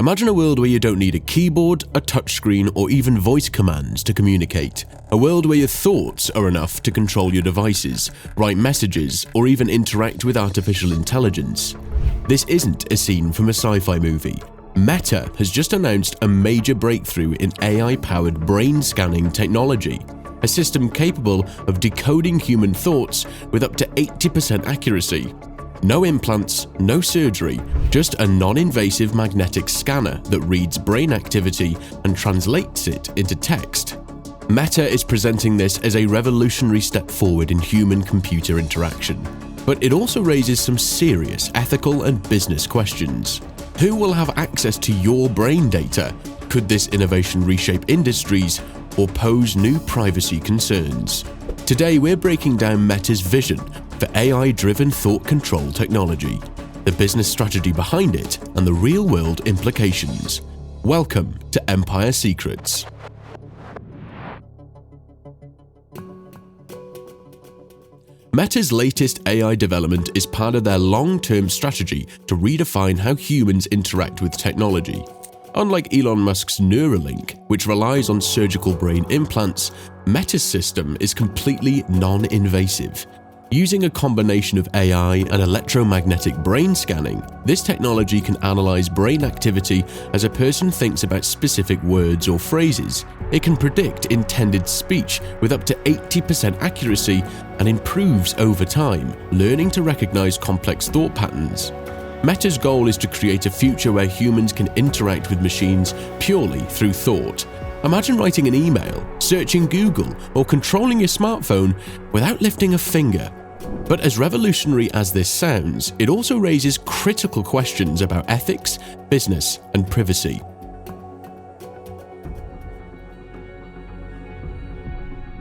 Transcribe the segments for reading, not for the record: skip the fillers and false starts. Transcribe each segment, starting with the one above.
Imagine a world where you don't need a keyboard, a touchscreen, or even voice commands to communicate. A world where your thoughts are enough to control your devices, write messages, or even interact with artificial intelligence. This isn't a scene from a sci-fi movie. Meta has just announced a major breakthrough in AI-powered brain scanning technology, a system capable of decoding human thoughts with up to 80% accuracy. No implants, no surgery, just a non-invasive magnetic scanner that reads brain activity and translates it into text. Meta is presenting this as a revolutionary step forward in human-computer interaction, but it also raises some serious ethical and business questions. Who will have access to your brain data? Could this innovation reshape industries or pose new privacy concerns? Today, we're breaking down Meta's vision for AI-driven thought control technology, the business strategy behind it, and the real-world implications. Welcome to Empire Secrets. Meta's latest AI development is part of their long-term strategy to redefine how humans interact with technology. Unlike Elon Musk's Neuralink, which relies on surgical brain implants, Meta's system is completely non-invasive. Using a combination of AI and electromagnetic brain scanning, this technology can analyze brain activity as a person thinks about specific words or phrases. It can predict intended speech with up to 80% accuracy and improves over time, learning to recognize complex thought patterns. Meta's goal is to create a future where humans can interact with machines purely through thought. Imagine writing an email, searching Google, or controlling your smartphone without lifting a finger. But as revolutionary as this sounds, it also raises critical questions about ethics, business, and privacy.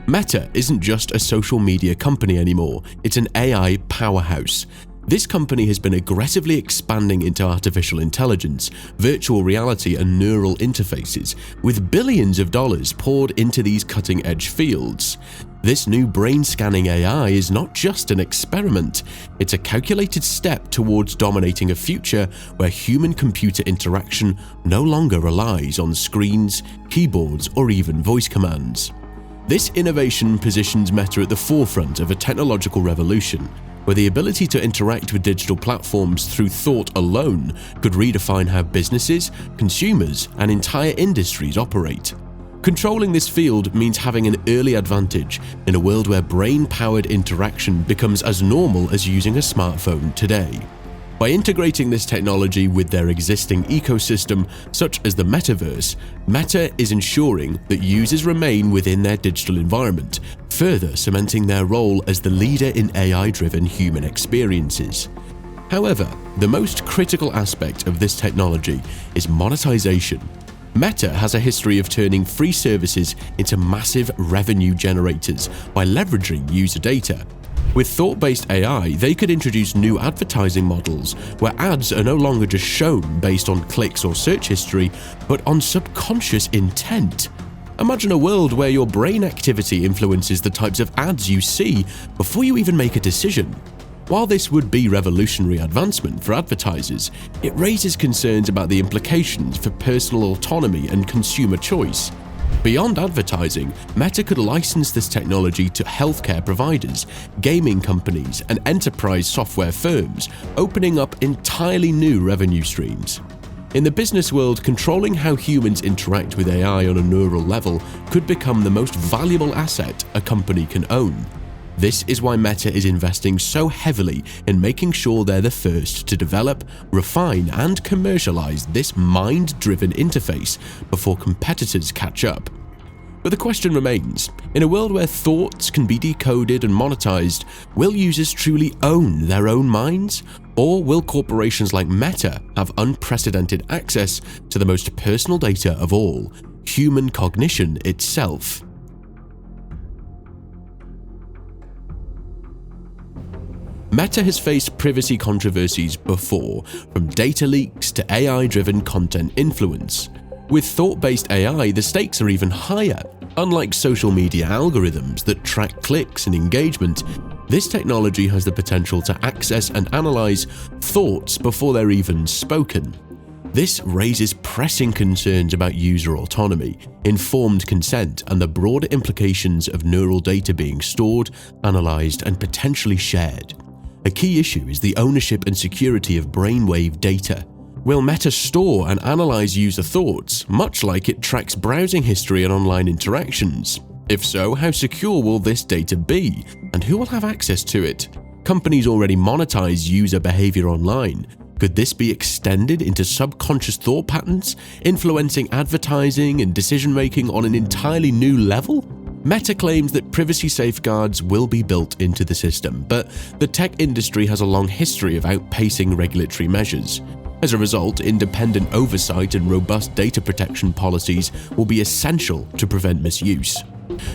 Meta isn't just a social media company anymore, it's an AI powerhouse. This company has been aggressively expanding into artificial intelligence, virtual reality, and neural interfaces, with billions of dollars poured into these cutting-edge fields. This new brain-scanning AI is not just an experiment, it's a calculated step towards dominating a future where human-computer interaction no longer relies on screens, keyboards, or even voice commands. This innovation positions Meta at the forefront of a technological revolution, where the ability to interact with digital platforms through thought alone could redefine how businesses, consumers, and entire industries operate. Controlling this field means having an early advantage in a world where brain-powered interaction becomes as normal as using a smartphone today. By integrating this technology with their existing ecosystem, such as the metaverse, Meta is ensuring that users remain within their digital environment, further cementing their role as the leader in AI-driven human experiences. However, the most critical aspect of this technology is monetization. Meta has a history of turning free services into massive revenue generators by leveraging user data. With thought-based AI, they could introduce new advertising models where ads are no longer just shown based on clicks or search history, but on subconscious intent. Imagine a world where your brain activity influences the types of ads you see before you even make a decision. While this would be revolutionary advancement for advertisers, it raises concerns about the implications for personal autonomy and consumer choice. Beyond advertising, Meta could license this technology to healthcare providers, gaming companies, and enterprise software firms, opening up entirely new revenue streams. In the business world, controlling how humans interact with AI on a neural level could become the most valuable asset a company can own. This is why Meta is investing so heavily in making sure they're the first to develop, refine, and commercialize this mind-driven interface before competitors catch up. But the question remains, in a world where thoughts can be decoded and monetized, will users truly own their own minds? Or will corporations like Meta have unprecedented access to the most personal data of all, human cognition itself? Meta has faced privacy controversies before, from data leaks to AI-driven content influence. With thought-based AI, the stakes are even higher. Unlike social media algorithms that track clicks and engagement, this technology has the potential to access and analyze thoughts before they're even spoken. This raises pressing concerns about user autonomy, informed consent, and the broader implications of neural data being stored, analyzed, and potentially shared. A key issue is the ownership and security of brainwave data. Will Meta store and analyze user thoughts, much like it tracks browsing history and online interactions? If so, how secure will this data be, and who will have access to it? Companies already monetize user behavior online. Could this be extended into subconscious thought patterns, influencing advertising and decision-making on an entirely new level? Meta claims that privacy safeguards will be built into the system, but the tech industry has a long history of outpacing regulatory measures. As a result, independent oversight and robust data protection policies will be essential to prevent misuse.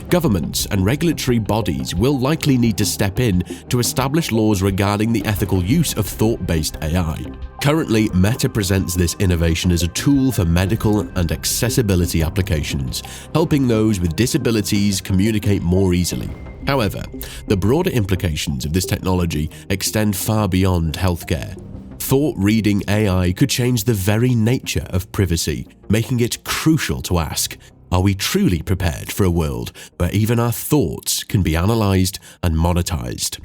Governments and regulatory bodies will likely need to step in to establish laws regarding the ethical use of thought-based AI. Currently, Meta presents this innovation as a tool for medical and accessibility applications, helping those with disabilities communicate more easily. However, the broader implications of this technology extend far beyond healthcare. Thought-reading AI could change the very nature of privacy, making it crucial to ask, are we truly prepared for a world where even our thoughts can be analyzed and monetized?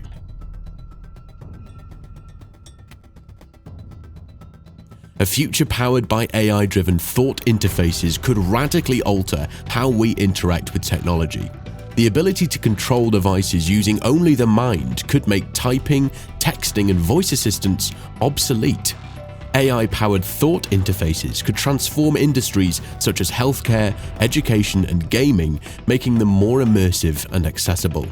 A future powered by AI-driven thought interfaces could radically alter how we interact with technology. The ability to control devices using only the mind could make typing, texting, and voice assistants obsolete. AI-powered thought interfaces could transform industries such as healthcare, education, and gaming, making them more immersive and accessible.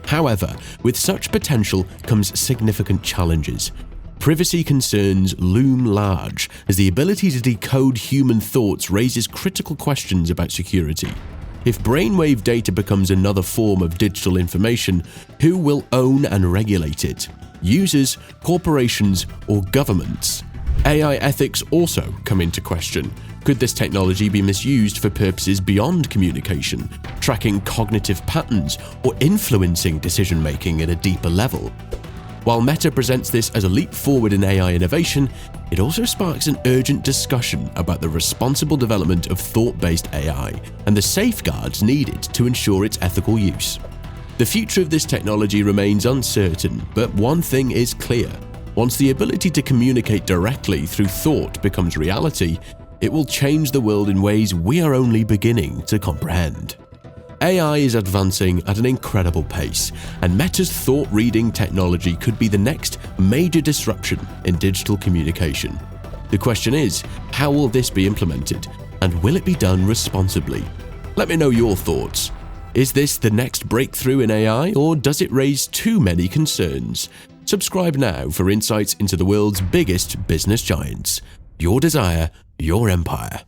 However, with such potential comes significant challenges. Privacy concerns loom large, as the ability to decode human thoughts raises critical questions about security. If brainwave data becomes another form of digital information, who will own and regulate it? Users, corporations, or governments? AI ethics also come into question. Could this technology be misused for purposes beyond communication, tracking cognitive patterns, or influencing decision-making at a deeper level? While Meta presents this as a leap forward in AI innovation, it also sparks an urgent discussion about the responsible development of thought-based AI and the safeguards needed to ensure its ethical use. The future of this technology remains uncertain, but one thing is clear. Once the ability to communicate directly through thought becomes reality, it will change the world in ways we are only beginning to comprehend. AI is advancing at an incredible pace, and Meta's thought-reading technology could be the next major disruption in digital communication. The question is, how will this be implemented, and will it be done responsibly? Let me know your thoughts. Is this the next breakthrough in AI, or does it raise too many concerns? Subscribe now for insights into the world's biggest business giants. Your desire, your empire.